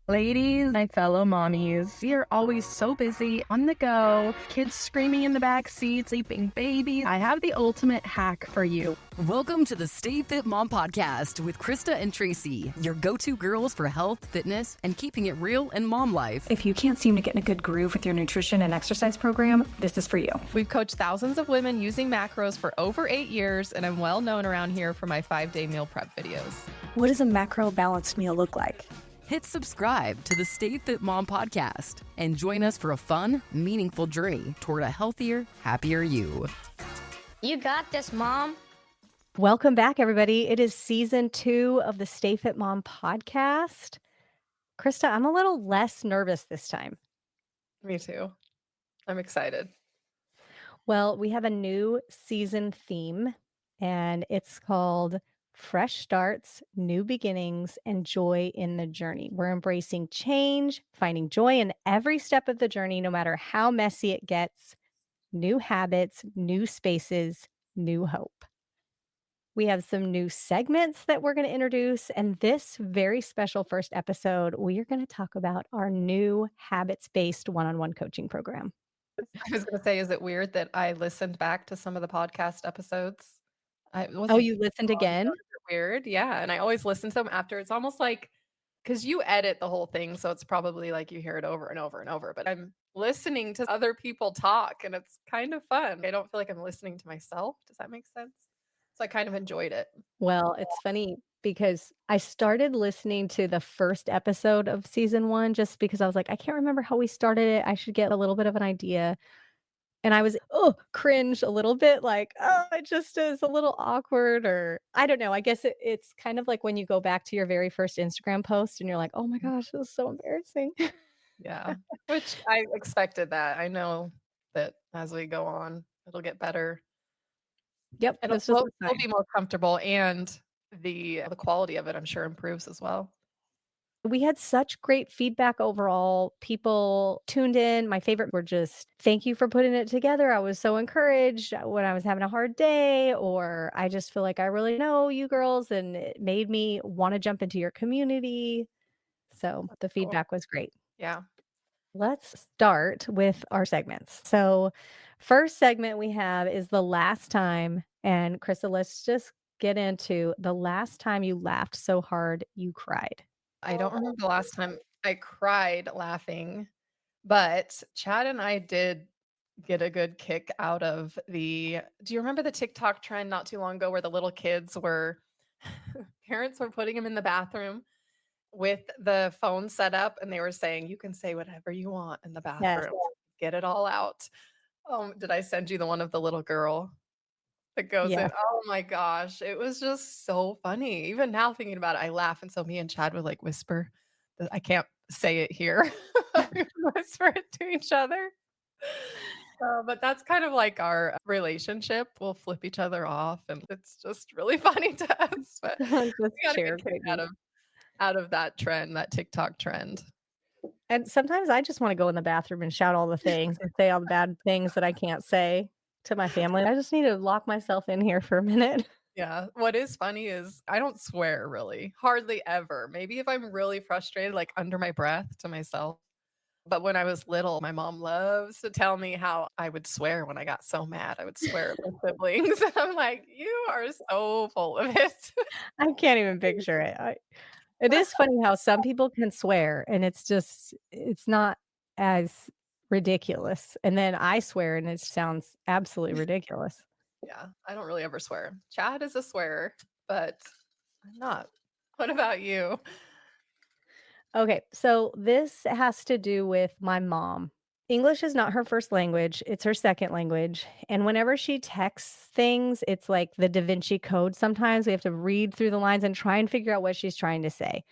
Ladies, my fellow mommies, we are always so busy, on the go, kids screaming in the back seat, sleeping babies. I have the ultimate hack for you. Welcome to the Stay Fit Mom Podcast with Krista and Tracy, your go-to girls for health, fitness, and keeping it real in mom life. If you can't seem to get in a good groove with your nutrition and exercise program, this is for you. We've coached thousands of women using macros for over 8 years, and I'm well known around here for my 5-day meal prep videos. What does a macro balanced meal look like? Hit subscribe to the Stay Fit Mom Podcast and join us for a fun, meaningful journey toward a healthier, happier you. You got this, Mom. Welcome back, everybody. It is season 2 of the Stay Fit Mom podcast. Krista, I'm a little less nervous this time. Me too. I'm excited. Well, we have a new season theme, and it's called Fresh Starts, New Beginnings, and Joy in the Journey. We're embracing change, finding joy in every step of the journey, no matter how messy it gets. New habits, new spaces, new hope. We have some new segments that we're going to introduce. And this very special first episode, we are going to talk about our new habits-based one-on-one coaching program. I was going to say, is it weird that I listened back to some of the podcast episodes? Oh, you listened again? Weird. Yeah. And I always listen to them after. It's almost like, because you edit the whole thing. So it's probably like you hear it over and over and over. But I'm listening to other people talk and it's kind of fun. I don't feel like I'm listening to myself. Does that make sense? So I kind of enjoyed it. Well, it's funny because I started listening to the first episode of season 1 just because I was like, I can't remember how we started it. I should get a little bit of an idea. And I was, cringe a little bit like, it just is a little awkward, or I don't know. I guess it's kind of like when you go back to your very first Instagram post and you're like, oh my gosh, this is so embarrassing. Yeah. Which I expected that. I know that as we go on, it'll get better. Yep. And This was we'll be more comfortable, and the quality of it, I'm sure, improves as well. We had such great feedback overall. People tuned in. My favorite were just, thank you for putting it together. I was so encouraged when I was having a hard day, or I just feel like I really know you girls and it made me want to jump into your community. So the Cool. feedback was great. Yeah. Let's start with our segments. So, first segment we have is the last time. And Krista, let's just get into the last time you laughed so hard you cried. I don't remember the last time I cried laughing, but Chad and I did get a good kick out of do you remember the TikTok trend not too long ago where the little kids were, parents were putting them in the bathroom with the phone set up and they were saying, you can say whatever you want in the Yes. bathroom, get it all out. Did I send you the one of the little girl that goes Yeah. in? Oh my gosh, it was just so funny. Even now thinking about it, I laugh, and so me and Chad would, like, whisper that I can't say it here. We whisper it to each other. But that's kind of like our relationship. We'll flip each other off, and it's just really funny to us, but we Just got a share good kick great out of that trend, that TikTok trend. And sometimes I just wanna go in the bathroom and shout all the things and say all the bad things that I can't say to my family. I just need to lock myself in here for a minute. Yeah. What is funny is I don't swear really, hardly ever.Maybe if I'm really frustrated, like under my breath to myself. But when I was little, my mom loves to tell me how I would swear when I got so mad. I would swear at my siblings. I'm like, you are so full of it. I can't even picture it. It is funny how some people can swear and it's not as ridiculous, and then I swear and it sounds absolutely ridiculous. Yeah, I don't really ever swear. Chad is a swearer, but I'm not. What about you? Okay, so this has to do with my mom. English is not her first language, it's her second language. And whenever she texts things, it's like the Da Vinci Code sometimes. We have to read through the lines and try and figure out what she's trying to say.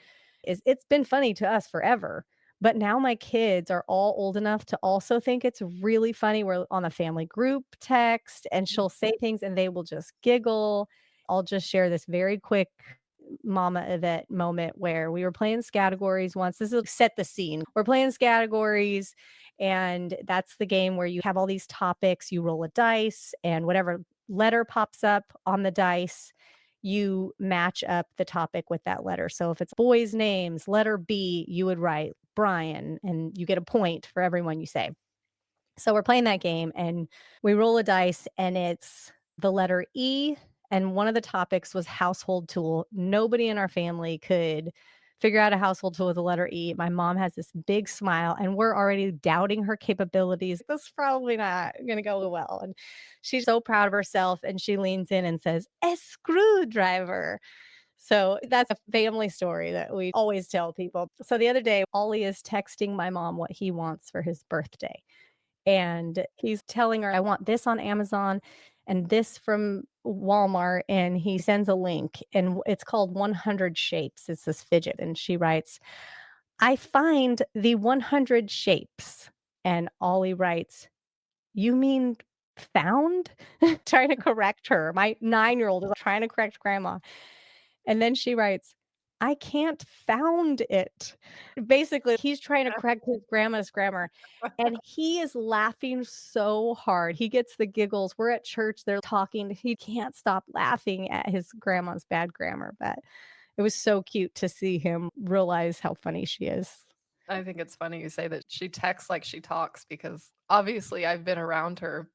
It's been funny to us forever. But now my kids are all old enough to also think it's really funny. We're on a family group text and she'll say things and they will just giggle. I'll just share this very quick mama event moment where we were playing Scattergories once. This will set the scene. We're playing Scattergories, and that's the game where you have all these topics. You roll a dice, and whatever letter pops up on the dice, you match up the topic with that letter. So if it's boys' names, letter B, you would write Brian, and you get a point for everyone you say. So we're playing that game and we roll a dice and it's the letter E. And one of the topics was household tool. Nobody in our family could figure out a household tool with the letter E. My mom has this big smile and we're already doubting her capabilities. This is probably not going to go well. And she's so proud of herself and she leans in and says, a screwdriver. So that's a family story that we always tell people. So the other day, Ollie is texting my mom what he wants for his birthday. And he's telling her, I want this on Amazon and this from Walmart. And he sends a link and it's called 100 Shapes. It's this fidget. And she writes, I find the 100 shapes. And Ollie writes, you mean found? Trying to correct her. My 9-year-old is trying to correct grandma. And then she writes, I can't found it. Basically, he's trying to correct his grandma's grammar. And he is laughing so hard. He gets the giggles. We're at church. They're talking. He can't stop laughing at his grandma's bad grammar. But it was so cute to see him realize how funny she is. I think it's funny you say that she texts like she talks because obviously I've been around her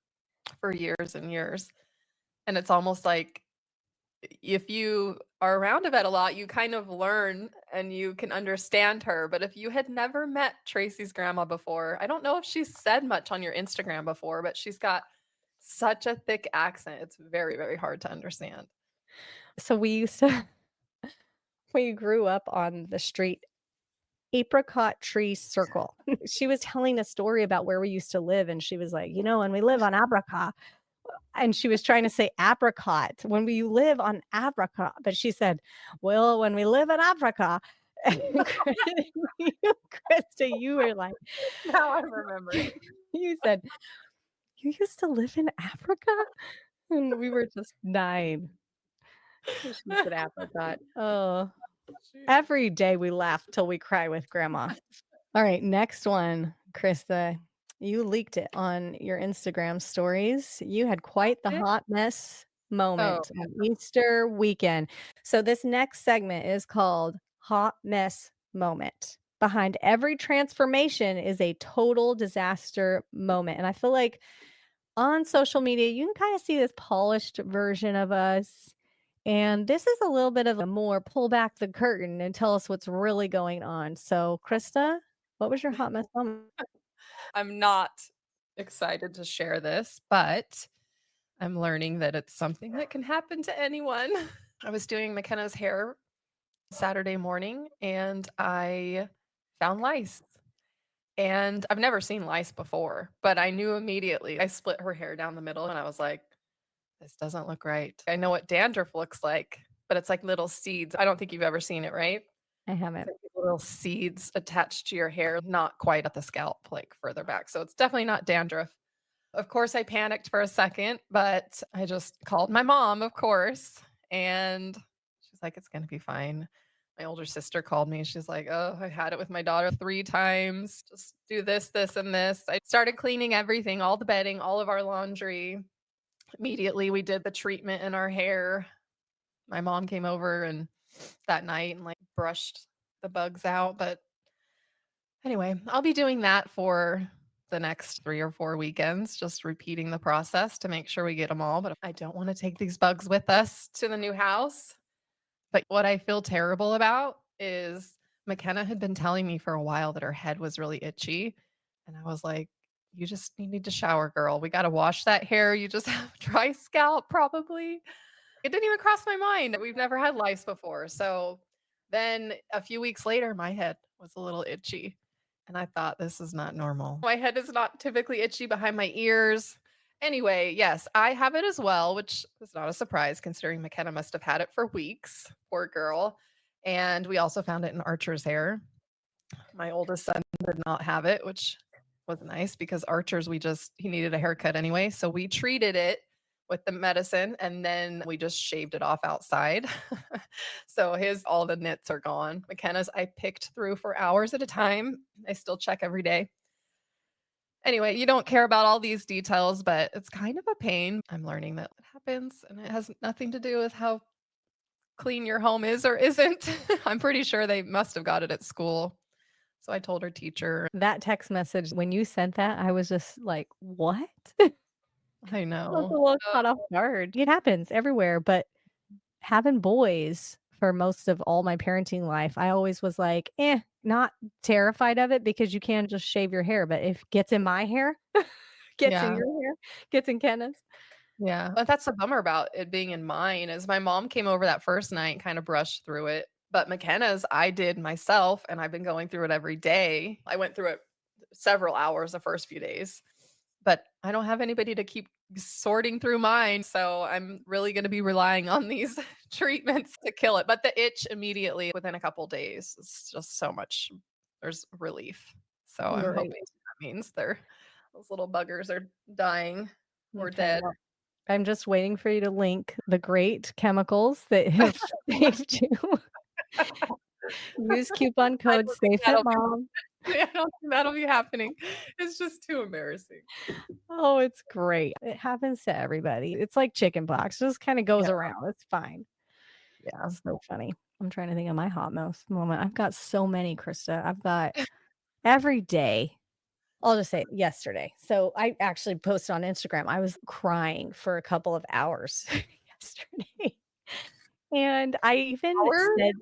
for years and years. And it's almost like if you are around Yvette a lot, you kind of learn and you can understand her. But if you had never met Tracy's grandma before, I don't know if she's said much on your Instagram before, but she's got such a thick accent. It's very, very hard to understand. So we grew up on the street Apricot Tree Circle. She was telling a story about where we used to live. And she was like, when we live on Apricot, and she was trying to say apricot when we live on apricot, but she said, well, when we live in Africa. Krista, you were like, Now I remember. You said, you used to live in Africa? And we were just 9. She said apricot. Oh, every day we laugh till we cry with grandma. All right, next one, Krista. You leaked it on your Instagram stories. You had quite the hot mess moment on Easter weekend. So this next segment is called Hot Mess Moment. Behind every transformation is a total disaster moment. And I feel like on social media, you can kind of see this polished version of us. And this is a little bit of a more pull back the curtain and tell us what's really going on. So, Krista, what was your hot mess moment? I'm not excited to share this, but I'm learning that it's something that can happen to anyone. I was doing McKenna's hair Saturday morning and I found lice. And I've never seen lice before, but I knew immediately. I split her hair down the middle and I was like, this doesn't look right. I know what dandruff looks like, but it's like little seeds. I don't think you've ever seen it, right? I haven't. Like little seeds attached to your hair, not quite at the scalp, like further back. So it's definitely not dandruff. Of course, I panicked for a second, but I just called my mom, of course, and she's like, it's going to be fine. My older sister called me. She's like, oh, I had it with my daughter 3 times. Just do this, this, and this. I started cleaning everything, all the bedding, all of our laundry. Immediately, we did the treatment in our hair. My mom came over and that night and like brushed the bugs out. But anyway, I'll be doing that for the next 3 or 4 weekends, just repeating the process to make sure we get them all. But I don't want to take these bugs with us to the new house. But what I feel terrible about is McKenna had been telling me for a while that her head was really itchy. And I was like, you just need to shower, girl. We got to wash that hair. You just have dry scalp, probably. It didn't even cross my mind. We've never had lice before. So then a few weeks later, my head was a little itchy. And I thought, this is not normal. My head is not typically itchy behind my ears. Anyway, yes, I have it as well, which is not a surprise considering McKenna must have had it for weeks. Poor girl. And we also found it in Archer's hair. My oldest son did not have it, which was nice because Archer's, he needed a haircut anyway. So we treated it with the medicine and then we just shaved it off outside. So all the nits are gone. McKenna's, I picked through for hours at a time. I still check every day. Anyway, you don't care about all these details, but it's kind of a pain. I'm learning that it happens and it has nothing to do with how clean your home is or isn't. I'm pretty sure they must have got it at school. So I told her teacher. That text message, when you sent that, I was just like, "What?" I I was a know. little caught off guard. It happens everywhere, but having boys for most of all my parenting life, I always was like, not terrified of it because you can just shave your hair, but if it gets in my hair, gets in Yeah. your hair, gets in Kenna's. Yeah. But that's the bummer about it being in mine is my mom came over that first night and kind of brushed through it. But McKenna's, I did myself, and I've been going through it every day. I went through it several hours the first few days, but I don't have anybody to keep sorting through mine. So I'm really going to be relying on these treatments to kill it. But the itch immediately within a couple days, it's just so much, there's relief. So I'm Great. hoping that means those little buggers are dying or Okay, dead. well, I'm just waiting for you to link the great chemicals that have saved you. Use coupon I code don't think that'll be SAFEATMOM. I don't think that'll be happening. It's just too embarrassing. Oh, it's great. It happens to everybody. It's like chickenpox, just kind of goes Yeah. around. It's fine. Yeah. So funny. I'm trying to think of my hot mouth moment. I've got so many, Krista. I've got every day. I'll just say yesterday. So I actually posted on Instagram. I was crying for a couple of hours yesterday. And I even Hours? said,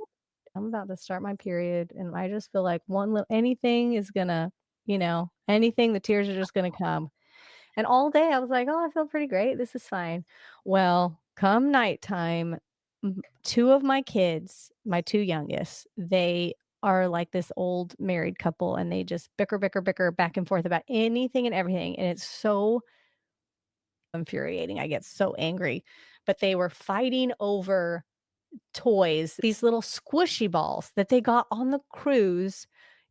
I'm about to start my period. And I just feel like anything is gonna, anything, the tears are just gonna come. And all day I was like, oh, I feel pretty great. This is fine. Well, come nighttime, two of my kids, my two youngest, they are like this old married couple and they just bicker back and forth about anything and everything. And it's so infuriating. I get so angry. But they were fighting over toys, these little squishy balls that they got on the cruise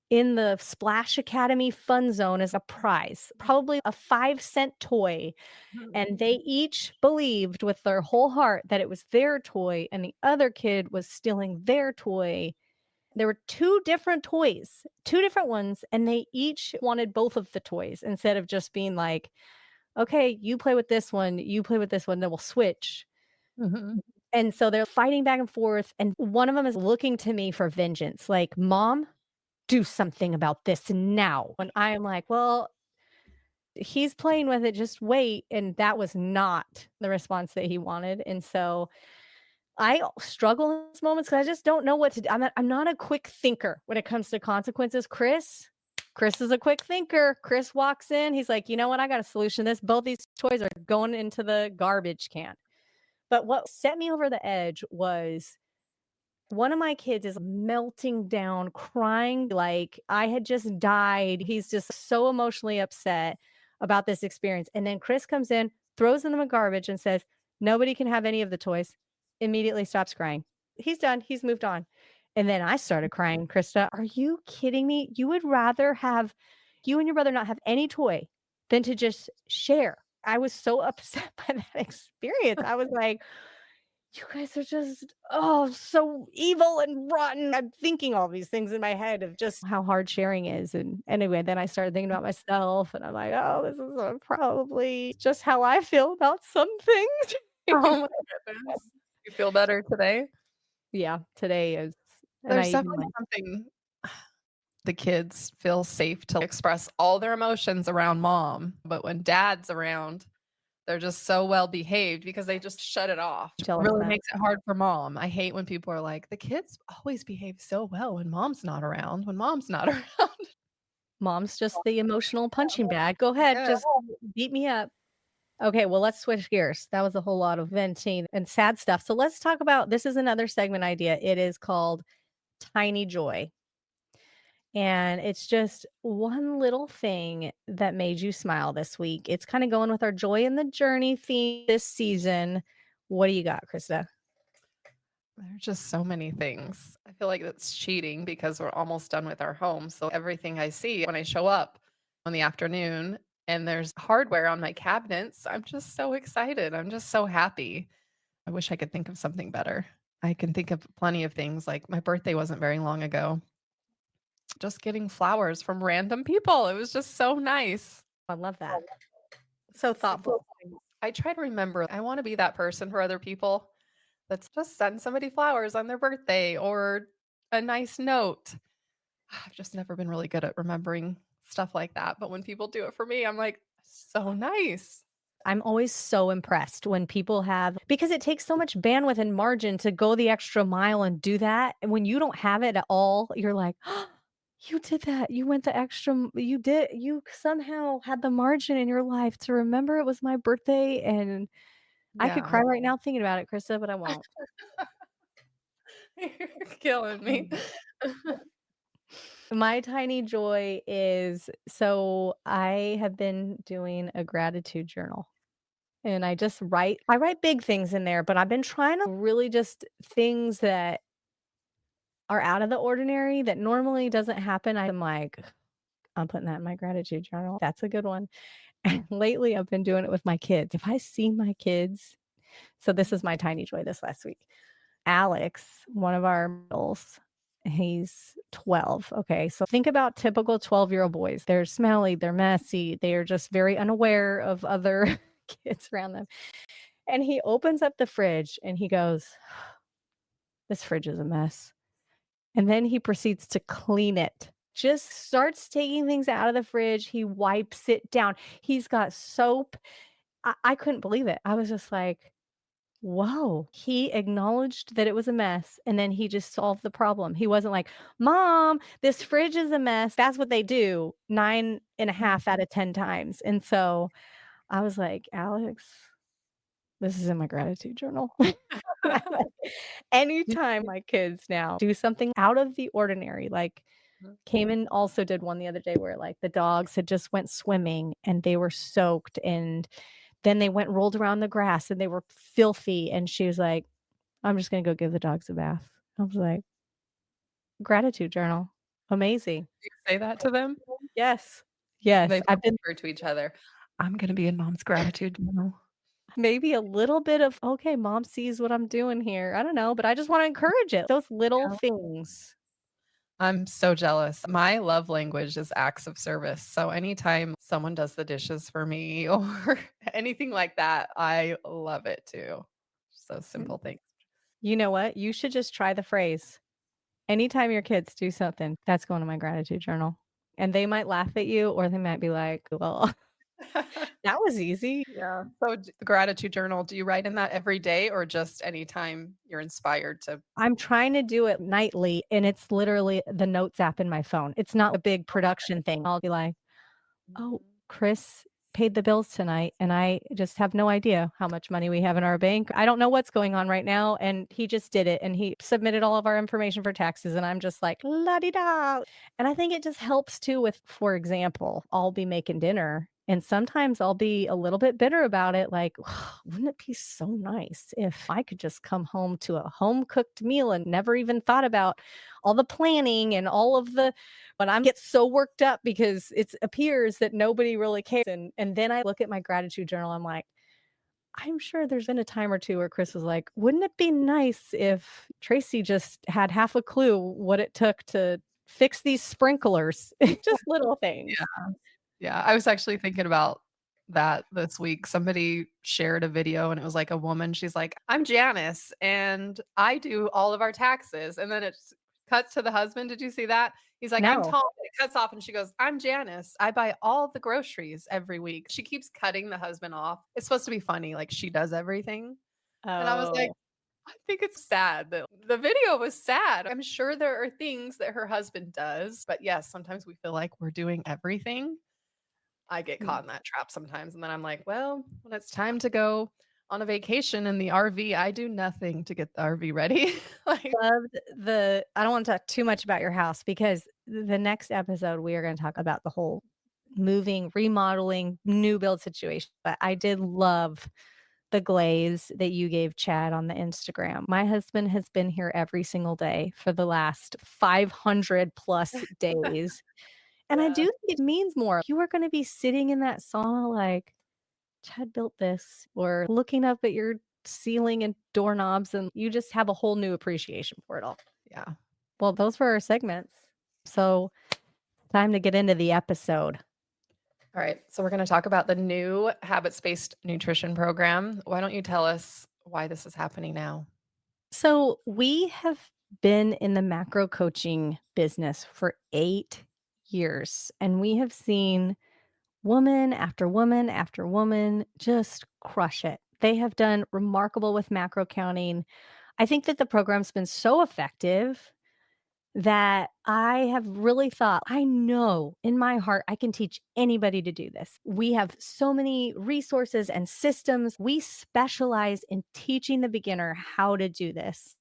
in the Splash Academy Fun Zone as a prize, probably a 5-cent toy. And they each believed with their whole heart that it was their toy, and the other kid was stealing their toy. There were two different toys, two different ones, and they each wanted both of the toys instead of just being like, okay, you play with this one, you play with this one, then we'll switch. Mhm. And so they're fighting back and forth. And one of them is looking to me for vengeance, like, Mom, do something about this now. And I am like, well, he's playing with it, just wait. And that was not the response that he wanted. And so I struggle in those moments because I just don't know what to do. I'm not a quick thinker when it comes to consequences. Chris is a quick thinker. Chris walks in. He's like, you know what? I got a solution to this. Both these toys are going into the garbage can. But what set me over the edge was one of my kids is melting down, crying like I had just died. He's just so emotionally upset about this experience. And then Chris comes in, throws them in the garbage, and says, nobody can have any of the toys. Immediately stops crying. He's done. He's moved on. And then I started crying. Krista, are you kidding me? You would rather have you and your brother not have any toy than to just share. I was so upset by that experience. I was like, you guys are just, so evil and rotten. I'm thinking all these things in my head of just how hard sharing is. And anyway, then I started thinking about myself and I'm like, oh, this is probably just how I feel about some things. Oh my goodness. You feel better today? Yeah, today is. And There's I even definitely something the kids feel safe to express all their emotions around mom, but when dad's around, they're just so well behaved because they just shut it off. It jealous really of that. makes it hard for mom. I hate when people are like, the kids always behave so well when mom's not around. When mom's not around. Mom's just the emotional punching bag. Go ahead, Yeah. just beat me up. Okay, well, let's switch gears. That was a whole lot of venting and sad stuff. So let's talk about this is another segment idea. It is called Tiny Joy. And it's just one little thing that made you smile this week. It's kind of going with our joy in the journey theme this season. What do you got, Krista? There's just so many things. I feel like that's cheating because we're almost done with our home. So everything I see when I show up in the afternoon and there's hardware on my cabinets, I'm just so excited. I'm just so happy. I wish I could think of something better. I can think of plenty of things. Like my birthday wasn't very long ago. Just getting flowers from random people. It was just so nice. I love that. So thoughtful. I try to remember, I want to be that person for other people Let's just send somebody flowers on their birthday or a nice note. I've just never been really good at remembering stuff like that. But when people do it for me, I'm like, so nice. I'm always so impressed when people have, because it takes so much bandwidth and margin to go the extra mile and do that. And when you don't have it at all, you're like, oh, you did that. You went the extra, you somehow had the margin in your life to remember it was my birthday. And I could Yeah. cry right now thinking about it, Krista, but I won't. You're killing me. My tiny joy is, so I have been doing a gratitude journal. And I write big things in there, but I've been trying to really just things that are out of the ordinary that normally doesn't happen. I'm like, I'm putting that in my gratitude journal. That's a good one. And lately I've been doing it with my kids. If I see my kids, so this is my tiny joy this last week. Alex, one of our girls, he's 12. Okay. So think about typical 12-year-old boys. They're smelly, they're messy, they are just very unaware of other kids around them. And he opens up the fridge and he goes, this fridge is a mess. And then he proceeds to clean it. Just starts taking things out of the fridge. He wipes it down. He's got soap. I couldn't believe it. I was just like, whoa. He acknowledged that it was a mess and then he just solved the problem. He wasn't like, Mom, this fridge is a mess. That's what they do 9.5 out of 10 times. And so I was like, Alex, this is in my gratitude journal. Anytime my kids now do something out of the ordinary, like Cayman also did one the other day where like the dogs had just went swimming and they were soaked and then they went and rolled around the grass and they were filthy. And she was like, I'm just going to go give the dogs a bath. I was like, gratitude journal. Amazing. You say that to them? Yes. Yes. They I've been refer to each other. I'm gonna be in mom's gratitude journal. maybe a little bit of, okay, mom sees what I'm doing here. I don't know, but I just want to encourage it. Those little things. I'm so jealous. My love language is acts of service. So anytime someone does the dishes for me or anything like that, I love it too. So simple things. You know what? You should just try the phrase. Anytime your kids do something, that's going to my gratitude journal. And they might laugh at you or they might be like, well, that was easy. Yeah. So the gratitude journal, do you write in that every day or just anytime you're inspired to? I'm trying to do it nightly and it's literally the notes app in my phone. It's not a big production thing. I'll be like, oh, Chris paid the bills tonight and I just have no idea how much money we have in our bank. I don't know what's going on right now. And he just did it and he submitted all of our information for taxes. And I'm just like, la di da. And I think it just helps too with, for example, I'll be making dinner and sometimes I'll be a little bit bitter about it. Like, wouldn't it be so nice if I could just come home to a home cooked meal and never even thought about all the planning and all of the, but I get so worked up because it appears that nobody really cares. And then I look at my gratitude journal. I'm like, I'm sure there's been a time or two where Chris was like, wouldn't it be nice if Tracy just had half a clue what it took to fix these sprinklers? Just little things. Yeah, I was actually thinking about that this week. Somebody shared a video and it was like a woman. She's like, I'm Janice and I do all of our taxes. And then it cuts to the husband. Did you see that? He's like, I'm No. Tom. It cuts off and she goes, I'm Janice. I buy all the groceries every week. She keeps cutting the husband off. It's supposed to be funny. Like she does everything. And I was like, Oh. I think it's sad that the video was sad. I'm sure there are things that her husband does, but yes, sometimes we feel like we're doing everything. I get caught in that trap sometimes. And then I'm like, well, when it's time to go on a vacation in the RV, I do nothing to get the RV ready. Like, Loved I don't want to talk too much about your house because the next episode we are going to talk about the whole moving, remodeling, new build situation. But I did love the glaze that you gave Chad on the Instagram. My husband has been here every single day for the last 500 plus days. And I do think it means more. You are going to be sitting in that sauna like, Chad built this, or looking up at your ceiling and doorknobs, and you just have a whole new appreciation for it all. yeah. Well, those were our segments. So, time to get into the episode. All right. So we're going to talk about the new habits-based nutrition program. Why don't you tell us why this is happening now? So we have been in the macro coaching business for 8 years, and we have seen woman after woman after woman just crush it. They have done remarkable with macro counting. I think that the program's been so effective that I have really thought, I know in my heart I can teach anybody to do this. We have so many resources and systems. We specialize in teaching the beginner how to do this.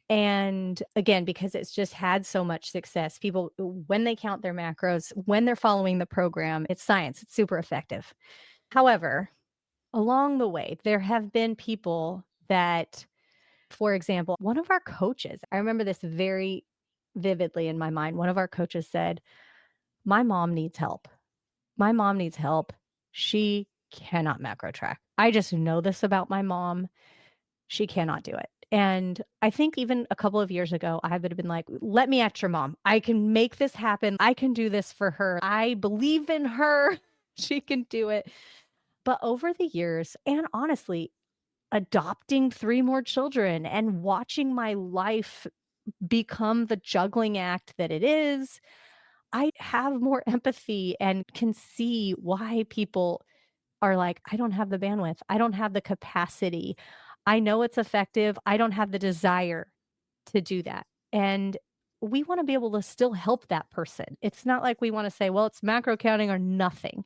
And again, because it's just had so much success, people, when they count their macros, when they're following the program, it's science, it's super effective. However, along the way, there have been people that, for example, one of our coaches, I remember this very vividly in my mind. One of our coaches said, my mom needs help. My mom needs help. She cannot macro track. I just know this about my mom. She cannot do it. And I think even a couple of years ago, I would have been like, let me at your mom. I can make this happen. I can do this for her. I believe in her. She can do it. But over the years, and honestly, adopting 3 more children and watching my life become the juggling act that it is, I have more empathy and can see why people are like, I don't have the bandwidth. I don't have the capacity. I know it's effective. I don't have the desire to do that. And we want to be able to still help that person. It's not like we want to say, well, it's macro counting or nothing.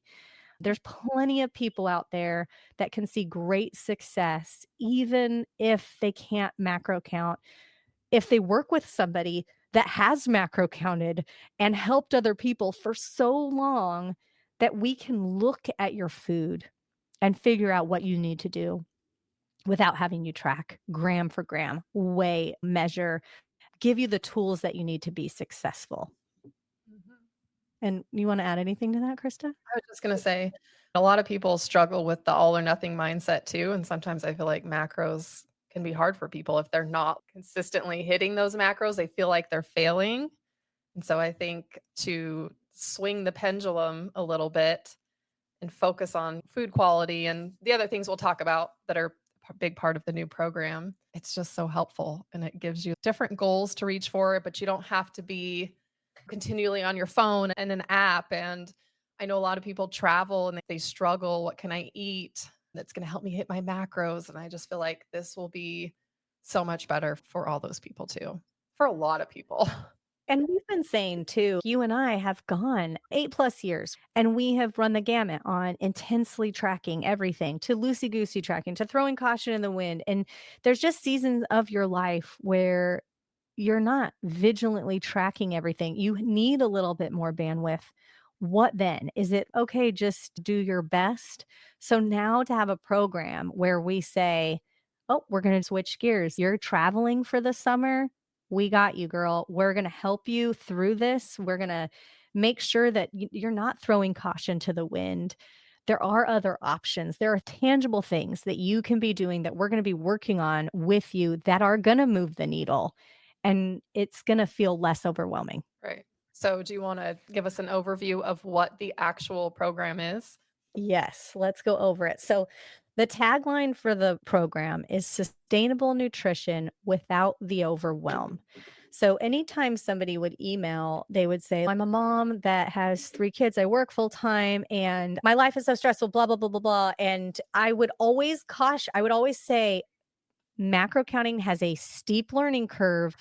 There's plenty of people out there that can see great success, even if they can't macro count. If they work with somebody that has macro counted and helped other people for so long, that we can look at your food and figure out what you need to do without having you track gram for gram, weigh, measure, give you the tools that you need to be successful. Mhm. And you want to add anything to that, Krista? I was just going to say, a lot of people struggle with the all or nothing mindset too. And sometimes I feel like macros can be hard for people if they're not consistently hitting those macros. They feel like they're failing. And so I think to swing the pendulum a little bit and focus on food quality and the other things we'll talk about that are a big part of the new program, it's just so helpful. And it gives you different goals to reach for, but you don't have to be continually on your phone and an app. And I know a lot of people travel and they struggle. What can I eat that's going to help me hit my macros? And I just feel like this will be so much better for all those people too, for a lot of people. And we've been saying too, you and I have gone 8+ years and we have run the gamut on intensely tracking everything to loosey goosey tracking to throwing caution in the wind. And there's just seasons of your life where you're not vigilantly tracking everything. You need a little bit more bandwidth. What then? Is it okay? Just do your best. So now to have a program where we say, oh, we're going to switch gears. You're traveling for the summer. We got you, girl. We're going to help you through this. We're going to make sure that you're not throwing caution to the wind. There are other options. There are tangible things that you can be doing that we're going to be working on with you that are going to move the needle. And it's going to feel less overwhelming. Right. So, do you want to give us an overview of what the actual program is? Yes, let's go over it. So, the tagline for the program is sustainable nutrition without the overwhelm. So, anytime somebody would email, they would say, I'm a mom that has 3 kids. I work full time and my life is so stressful, blah, blah, blah, blah, blah. And I would always caution, I would always say, macro counting has a steep learning curve.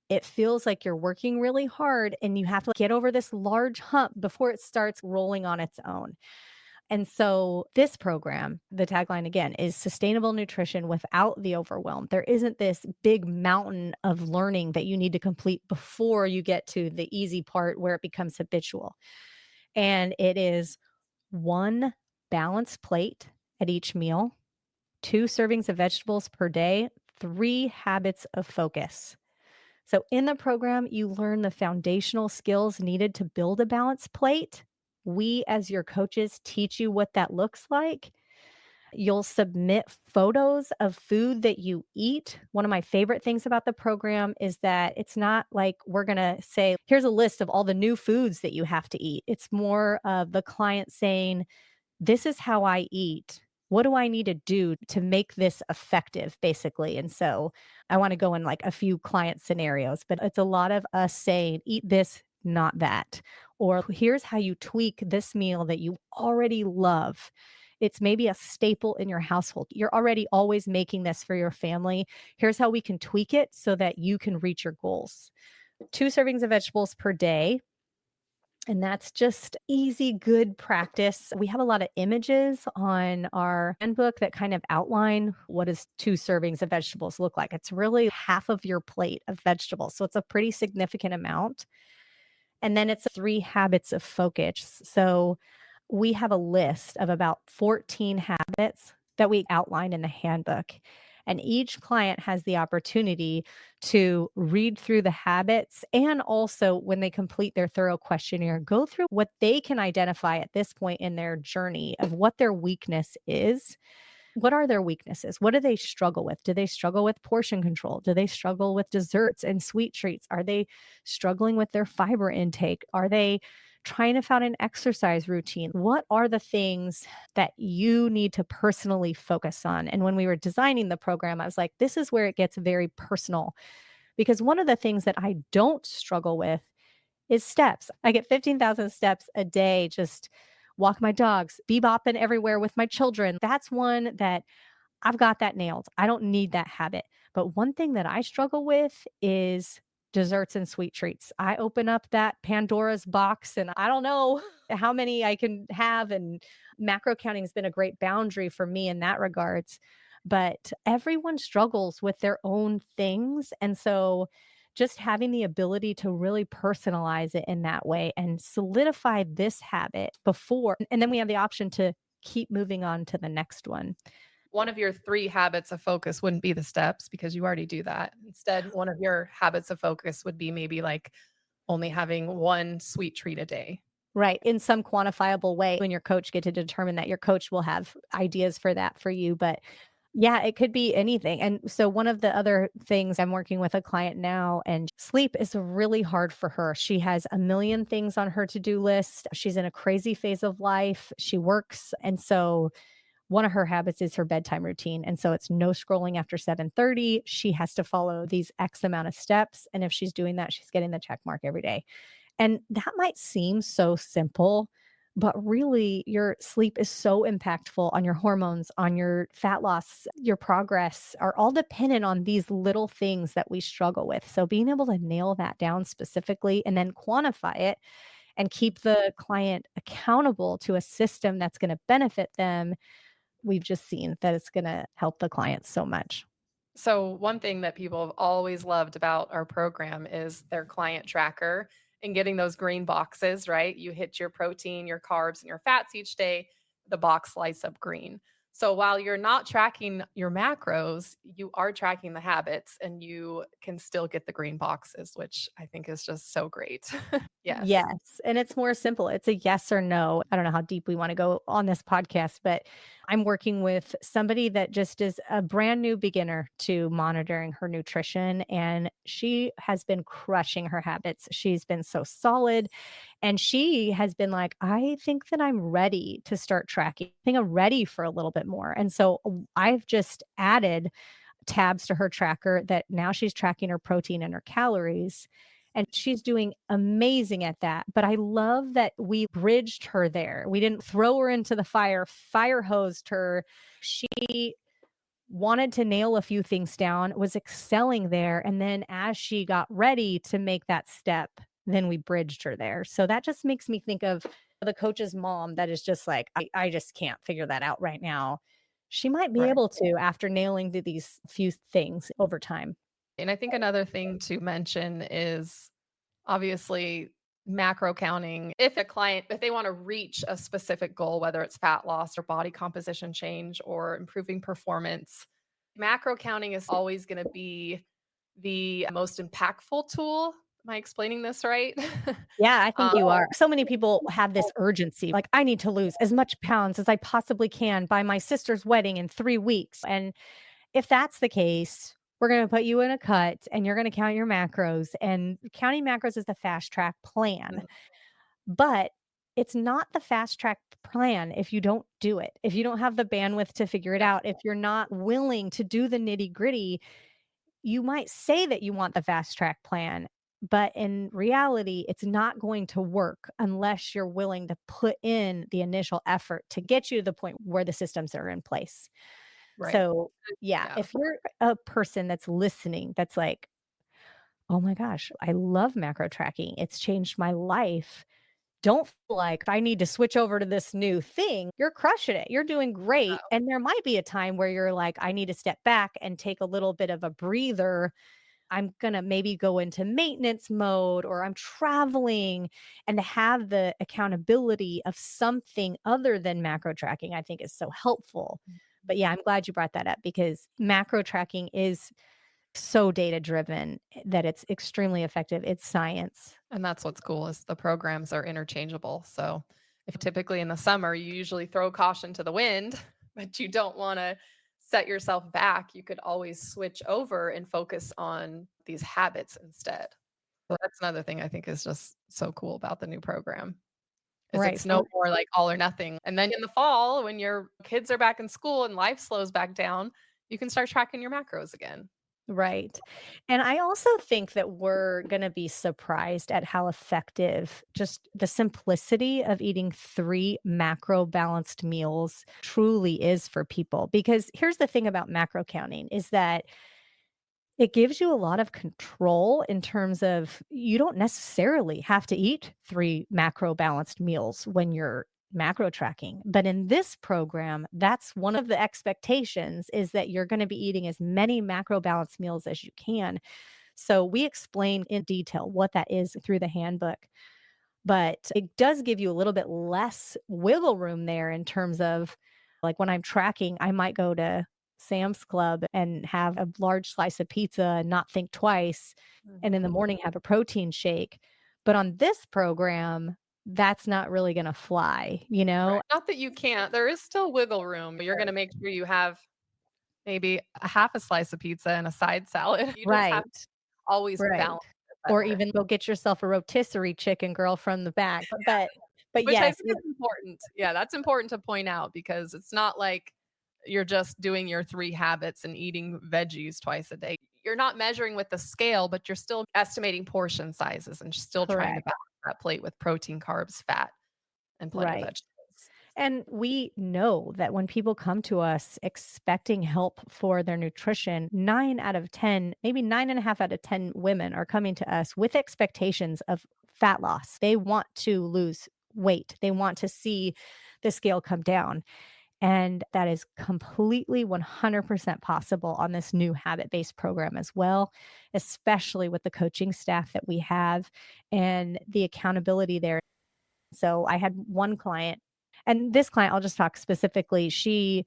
It feels like you're working really hard and you have to get over this large hump before it starts rolling on its own. And so this program, the tagline again, is sustainable nutrition without the overwhelm. There isn't this big mountain of learning that you need to complete before you get to the easy part where it becomes habitual. And it is 1 balanced plate at each meal, 2 servings of vegetables per day, 3 habits of focus. So in the program, you learn the foundational skills needed to build a balanced plate. We, as your coaches, teach you what that looks like. You'll submit photos of food that you eat. One of my favorite things about the program is that it's not like we're going to say, here's a list of all the new foods that you have to eat. It's more of the client saying, this is how I eat. What do I need to do to make this effective, basically? And so I want to go in like a few client scenarios, but it's a lot of us saying, eat this, not that. Or here's how you tweak this meal that you already love. It's maybe a staple in your household. You're already always making this for your family. Here's how we can tweak it so that you can reach your goals. 2 servings of vegetables per day, and that's just easy, good practice. We have a lot of images on our handbook that kind of outline what does 2 servings of vegetables look like. It's really half of your plate of vegetables. So it's a pretty significant amount. And then it's 3 habits of focus. So we have a list of about 14 habits that we outline in the handbook. And each client has the opportunity to read through the habits, and also when they complete their thorough questionnaire, go through what they can identify at this point in their journey of what their weakness is. What are their weaknesses? What do they struggle with? Do they struggle with portion control? Do they struggle with desserts and sweet treats? Are they struggling with their fiber intake? Are they trying to find an exercise routine? What are the things that you need to personally focus on? And when we were designing the program, I was like, this is where it gets very personal, because one of the things that I don't struggle with is steps. I get 15,000 steps a day, just walk my dogs, bebopping everywhere with my children. That's one that I've got that nailed. I don't need that habit. But one thing that I struggle with is desserts and sweet treats. I open up that Pandora's box and I don't know how many I can have. And macro counting has been a great boundary for me in that regards. But everyone struggles with their own things. And so just having the ability to really personalize it in that way and solidify this habit before, and then we have the option to keep moving on to the next one. One of your 3 habits of focus wouldn't be the steps because you already do that. Instead, one of your habits of focus would be maybe like only having 1 sweet treat a day. Right. In some quantifiable way, when your coach get to determine that, your coach will have ideas for that for you. But yeah, it could be anything. And so one of the other things, I'm working with a client now, and sleep is really hard for her. She has a million things on her to-do list. She's in a crazy phase of life. She works. And so one of her habits is her bedtime routine. And so it's no scrolling after 7:30. She has to follow these X amount of steps. And if she's doing that, she's getting the check mark every day. And that might seem so simple, but really your sleep is so impactful on your hormones, on your fat loss, your progress are all dependent on these little things that we struggle with. So being able to nail that down specifically and then quantify it and keep the client accountable to a system that's going to benefit them, we've just seen that it's going to help the clients so much. So, one thing that people have always loved about our program is their client tracker and getting those green boxes, right? You hit your protein, your carbs, and your fats each day, the box lights up green. So, while you're not tracking your macros, you are tracking the habits and you can still get the green boxes, which I think is just so great. Yes. Yes. And it's more simple. It's a yes or no. I don't know how deep we want to go on this podcast, but I'm working with somebody that just is a brand new beginner to monitoring her nutrition. And she has been crushing her habits. She's been so solid. And she has been like, I think that I'm ready to start tracking. I think I'm ready for a little bit more. And so I've just added tabs to her tracker that now she's tracking her protein and her calories. And she's doing amazing at that. But I love that we bridged her there. We didn't throw her into the fire hosed her. She wanted to nail a few things down, was excelling there. And then as she got ready to make that step, then we bridged her there. So that just makes me think of the coach's mom that is just like, I just can't figure that out right now. She might be Right. able to after nailing these few things over time. And I think another thing to mention is obviously macro counting. If a client, if they want to reach a specific goal, whether it's fat loss or body composition change or improving performance, macro counting is always going to be the most impactful tool. Am I explaining this right? Yeah, I think you Um, are. So many people have this urgency, like, I need to lose as much pounds as I possibly can by my sister's wedding in 3 weeks. And if that's the case, we're going to put you in a cut and you're going to count your macros. And counting macros is the fast track plan. But it's not the fast track plan if you don't do it. If you don't have the bandwidth to figure it out, if you're not willing to do the nitty gritty, you might say that you want the fast track plan, but in reality, it's not going to work unless you're willing to put in the initial effort to get you to the point where the systems are in place. Right. So, yeah, Yeah. if you're a person that's listening, that's like, oh my gosh, I love macro tracking. It's changed my life. Don't feel like I need to switch over to this new thing. You're crushing it. You're doing great. And there might be a time where you're like, I need to step back and take a little bit of a breather. I'm going to maybe go into maintenance mode, or I'm traveling, and to have the accountability of something other than macro tracking, I think is so helpful. But yeah, I'm glad you brought that up because macro tracking is so data driven that it's extremely effective. It's science. And that's what's cool is the programs are interchangeable. So if typically in the summer you usually throw caution to the wind, but you don't want to set yourself back, you could always switch over and focus on these habits instead. So that's another thing I think is just so cool about the new program. Is Right. it's no more like all or nothing. And then in the fall, when your kids are back in school and life slows back down, you can start tracking your macros again. Right. And I also think that we're going to be surprised at how effective just the simplicity of eating 3 macro balanced meals truly is for people. Because here's the thing about macro counting is that it gives you a lot of control in terms of you don't necessarily have to eat 3 macro balanced meals when you're macro tracking. But in this program, that's one of the expectations is that you're going to be eating as many macro balanced meals as you can. So we explain in detail what that is through the handbook, but it does give you a little bit less wiggle room there in terms of like when I'm tracking, I might go to Sam's Club and have a large slice of pizza and not think twice, and in the morning have a protein shake. But on this program, that's not really going to fly, you know? Right. Not that you can't, there is still wiggle room, but you're going to make sure you have maybe a half a slice of pizza and a side salad. You just have Right. to always Right. balance it Or better, even go get yourself a rotisserie chicken, girl, from the back. But which I yes, think is important. Yeah, that's important to point out because it's not like you're just doing your 3 habits and eating veggies twice a day. You're not measuring with the scale, but you're still estimating portion sizes and still trying to correct. balance that plate with protein, carbs, fat, and plenty of Right. vegetables. And we know that when people come to us expecting help for their nutrition, 9 out of 10, maybe 9.5 out of 10 women are coming to us with expectations of fat loss. They want to lose weight, they want to see the scale come down. And that is completely 100% possible on this new habit based program as well, especially with the coaching staff that we have and the accountability there. So I had one client, and this client, I'll just talk specifically. She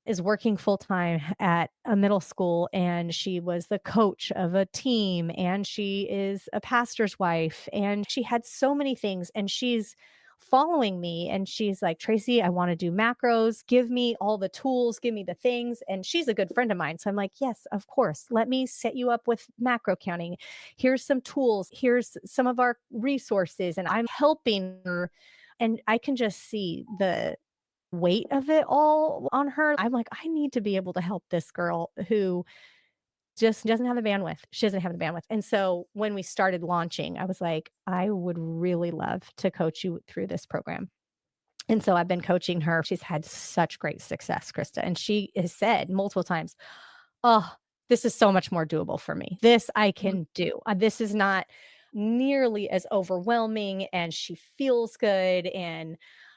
is working full time at a middle school, and she was the coach of a team, and she is a pastor's wife, and she had so many things. And she's following me, and she's like, Tracy, I want to do macros. Give me all the tools, give me the things. And she's a good friend of mine. So I'm like, yes, of course. Let me set you up with macro counting. Here's some tools. Here's some of our resources. And I'm helping her. And I can just see the weight of it all on her. I'm like, I need to be able to help this girl who just doesn't have the bandwidth. She doesn't have the bandwidth. And so when we started launching, I was like, I would really love to coach you through this program. And so I've been coaching her. She's had such great success, Krista. And she has said multiple times, oh, this is so much more doable for me. This I can do. This is not nearly as overwhelming, and she feels good. And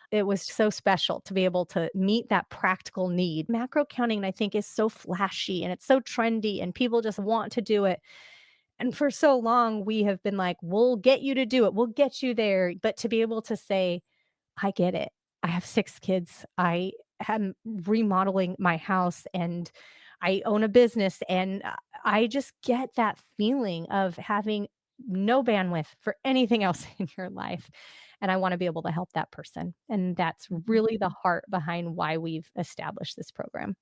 it was so special to be able to meet that practical need. Macro counting, I think, is so flashy and it's so trendy, and people just want to do it. And for so long, we have been like, we'll get you to do it, we'll get you there. But to be able to say, I get it. I have 6 kids. I am remodeling my house, and I own a business, and I just get that feeling of having no bandwidth for anything else in your life. And I want to be able to help that person. And that's really the heart behind why we've established this program.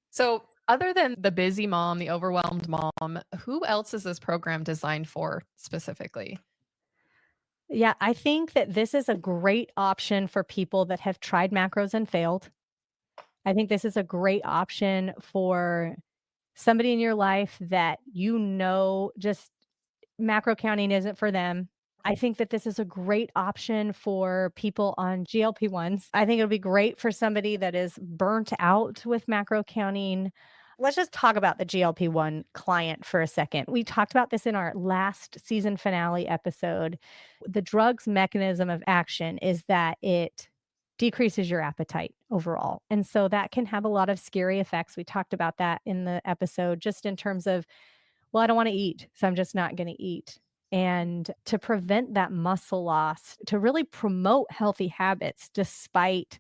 So, other than the busy mom, the overwhelmed mom, who else is this program designed for specifically? Yeah, I think that this is a great option for people that have tried macros and failed. I think this is a great option for somebody in your life that just macro counting isn't for them. I think that this is a great option for people on GLP-1s. I think it'll be great for somebody that is burnt out with macro counting. Let's just talk about the GLP-1 client for a second. We talked about this in our last season finale episode. The drug's mechanism of action is that it decreases your appetite overall. And so that can have a lot of scary effects. We talked about that in the episode, just in terms of, well, I don't want to eat, so I'm just not going to eat. And to prevent that muscle loss, to really promote healthy habits despite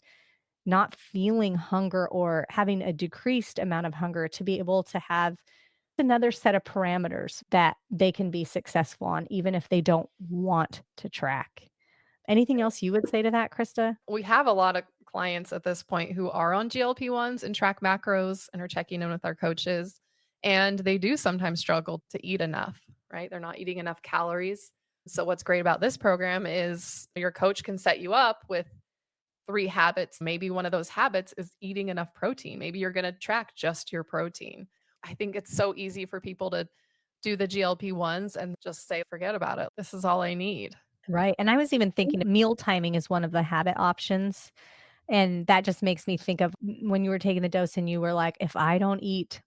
not feeling hunger or having a decreased amount of hunger, to be able to have another set of parameters that they can be successful on, even if they don't want to track. Anything else you would say to that, Krista? We have a lot of clients at this point who are on GLP-1s and track macros and are checking in with our coaches. And they do sometimes struggle to eat enough, right? They're not eating enough calories. So, what's great about this program is your coach can set you up with 3 habits. Maybe one of those habits is eating enough protein. Maybe you're going to track just your protein. I think it's so easy for people to do the GLP-1s and just say, forget about it. This is all I need. Right. And I was even thinking meal timing is one of the habit options. And that just makes me think of when you were taking the dose and you were like, if I don't eat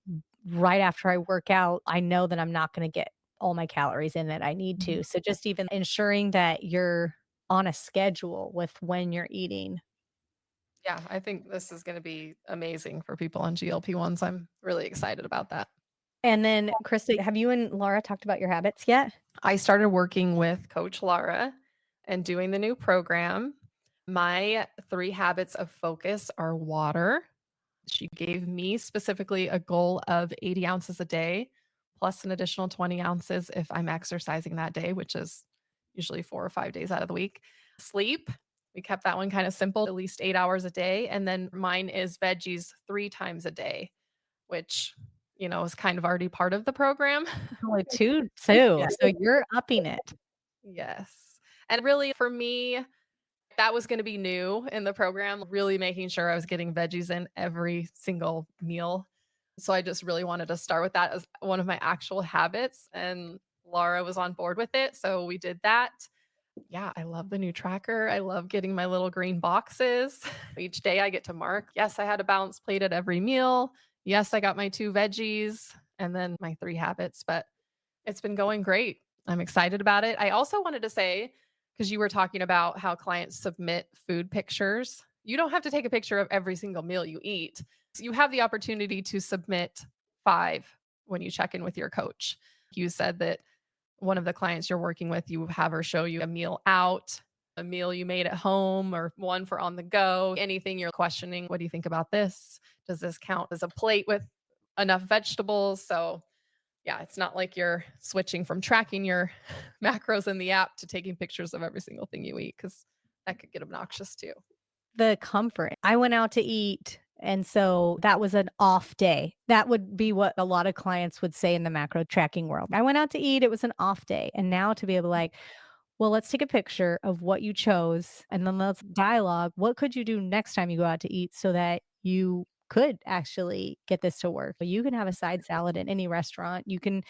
right after I work out, I know that I'm not going to get all my calories in that I need to. So just even ensuring that you're on a schedule with when you're eating. Yeah, I think this is going to be amazing for people on GLP-1s. I'm really excited about that. And then, Krista, have you and Laura talked about your habits yet? I started working with Coach Laura and doing the new program. My 3 habits of focus are water. She gave me specifically a goal of 80 ounces a day, plus an additional 20 ounces if I'm exercising that day, which is usually 4 or 5 days out of the week. Sleep, we kept that one kind of simple, at least 8 hours a day. And then mine is veggies 3 times a day, which, is kind of already part of the program. Only two, too. Yeah. So you're upping it. Yes. And really, for me, that was going to be new in the program, really making sure I was getting veggies in every single meal. So I just really wanted to start with that as one of my actual habits. And Laura was on board with it. So we did that. Yeah, I love the new tracker. I love getting my little green boxes. Each day I get to mark, yes, I had a balanced plate at every meal. Yes, I got my 2 veggies and then my 3 habits, but it's been going great. I'm excited about it. I also wanted to say, because you were talking about how clients submit food pictures, you don't have to take a picture of every single meal you eat. So you have the opportunity to submit 5 when you check in with your coach. You said that one of the clients you're working with, you have her show you a meal out, a meal you made at home, or one for on the go, anything you're questioning. What do you think about this? Does this count as a plate with enough vegetables? So yeah, it's not like you're switching from tracking your macros in the app to taking pictures of every single thing you eat, because that could get obnoxious too. The comfort. I went out to eat, and so that was an off day. That would be what a lot of clients would say in the macro tracking world. I went out to eat, it was an off day. And now to be able to like, well, let's take a picture of what you chose and then let's dialogue. What could you do next time you go out to eat so that you could actually get this to work? You can have a side salad at any restaurant. You can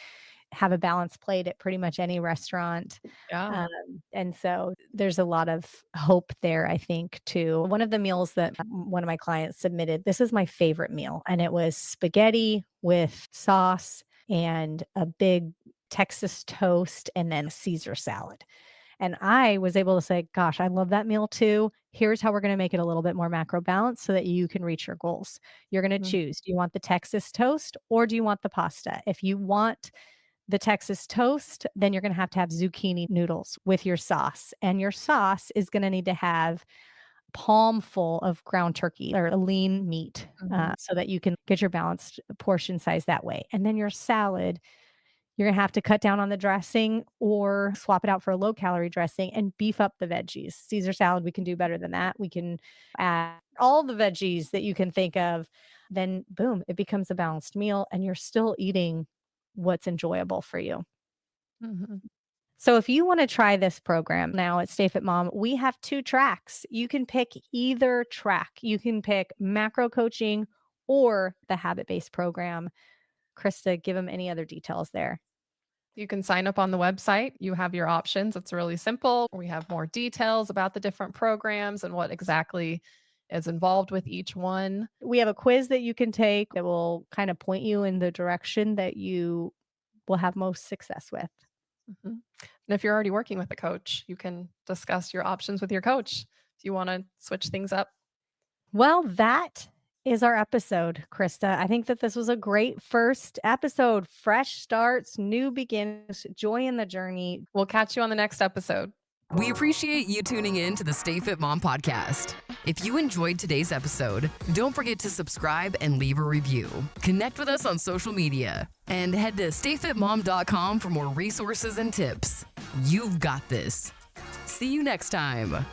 have a balanced plate at pretty much any restaurant. Yeah. And so there's a lot of hope there, I think, too. One of the meals that one of my clients submitted, this is my favorite meal, and it was spaghetti with sauce and a big Texas toast and then Caesar salad. And I was able to say, gosh, I love that meal too. Here's how we're going to make it a little bit more macro balanced so that you can reach your goals. You're going to choose. Do you want the Texas toast or do you want the pasta? If you want the Texas toast, then you're going to have zucchini noodles with your sauce. And your sauce is going to need to have palm full of ground turkey or a lean meat so that you can get your balanced portion size that way. And then your salad, you're going to have to cut down on the dressing or swap it out for a low calorie dressing and beef up the veggies. Caesar salad, we can do better than that. We can add all the veggies that you can think of. Then boom, it becomes a balanced meal and you're still eating what's enjoyable for you. Mhm. So if you want to try this program now at Stay Fit Mom, we have 2 tracks. You can pick either track. You can pick macro coaching or the habit-based program. Krista, give them any other details there. You can sign up on the website. You have your options. It's really simple. We have more details about the different programs and what exactly is involved with each one. We have a quiz that you can take that will kind of point you in the direction that you will have most success with. Mhm. And if you're already working with a coach, you can discuss your options with your coach if you want to switch things up. Well, that is our episode, Krista. I think that this was a great first episode. Fresh starts, new beginnings, joy in the journey. We'll catch you on the next episode. We appreciate you tuning in to the Stay Fit Mom podcast. If you enjoyed today's episode, don't forget to subscribe and leave a review. Connect with us on social media and head to stayfitmom.com for more resources and tips. You've got this. See you next time.